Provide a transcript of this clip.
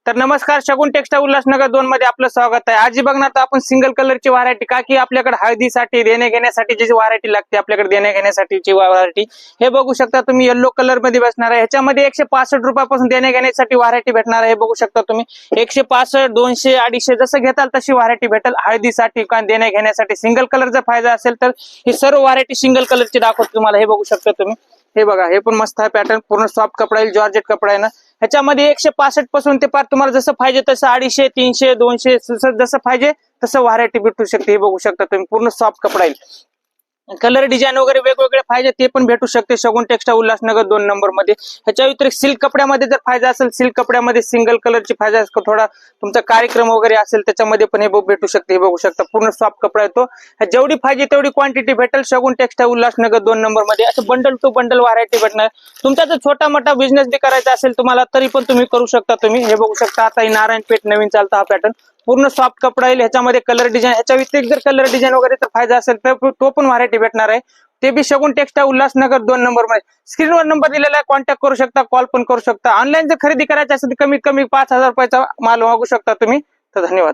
तर नमस्कार, शगुन टेक्सटाईल उल्हासनगर 2 मध्ये आपलं स्वागत आहे। आज बघणार तर आपण सिंगल कलरची व्हरायटी, का की आपल्याकडे हळदीसाठी देणे घेण्यासाठी जी व्हरायटी लागते, आपल्याकडे देणे घेण्यासाठीची व्हरायटी हे बघू शकता तुम्ही। येलो कलर मध्ये बसणार आहे। ह्याच्यामध्ये 165 रुपयापासून देणे घेण्यासाठी व्हरायटी भेटणार आहे। हे बघू शकता तुम्ही 165, 200, 250 जसं घेताल तशी व्हरायटी भेटेल। हळदीसाठी का देणे घेण्यासाठी सिंगल कलर जर फायदा असेल तर ही सर्व व्हरायटी सिंगल कलरची दाखवतो तुम्हाला। हे बघू शकता तुम्ही, हे बघा, हे पण मस्त आहे पॅटर्न, पूर्ण सॉफ्ट कपडा आहे, जॉर्जेट कपडा आहे ना। ह्याच्यामध्ये 165 पासून ते पार तुम्हाला जसं पाहिजे तसं 250, 300, 200 जसं पाहिजे तसं व्हरायटी भेटू शकते। हे बघू शकता तुम्ही, पूर्ण सॉफ्ट कपडा आहे। कलर डिझाईन वगैरे वेगवेगळे पाहिजे ते पण भेटू शकते शगुन टेक्सटाईल उल्हासनगर 2 नंबर मध्ये। ह्याच्या व्यतिरिक्त सिल्क कपड्यामध्ये जर फायदा असेल, सिल्क कपड्यामध्ये सिंगल कलरची फायदा थोडा तुमचा कार्यक्रम वगैरे असेल त्याच्यामध्ये पण हे भेटू शकते। हे बघू शकता, पूर्ण सॉफ्ट कपडा येतो। जेवढी पाहिजे तेवढी क्वांटिटी भेटेल शगुन टेक्सटाईल उल्हासनगर 2 नंबर मध्ये। असं बंडल टू बंडल व्हरायटी भेटणार। तुमचा जर छोटा मोठा बिझनेस बी करायचा असेल तुम्हाला तरी पण तुम्ही करू शकता। तुम्ही हे बघू शकता, आता ही नारायणपेठ नवीन चालता हा पॅटर्न, पूर्ण सॉफ्ट कपडा येईल। ह्याच्यामध्ये कलर डिझाईन, ह्याच्या व्यतिरिक्त जर कलर डिझाईन वगैरे तर फायदा असेल तर तो पण व्हरायटी भेटणार आहे। ते बी शगुन टेक्सटाईल उल्हासनगर 2 नंबर मध्ये। स्क्रीनवर नंबर दिलेला आहे, कॉन्टॅक्ट करू शकता, कॉल पण करू शकता। ऑनलाईन जर खरेदी करायची असेल तर कमीत कमी 5000 रुपयाचा माल मागू शकता तुम्ही। तर धन्यवाद।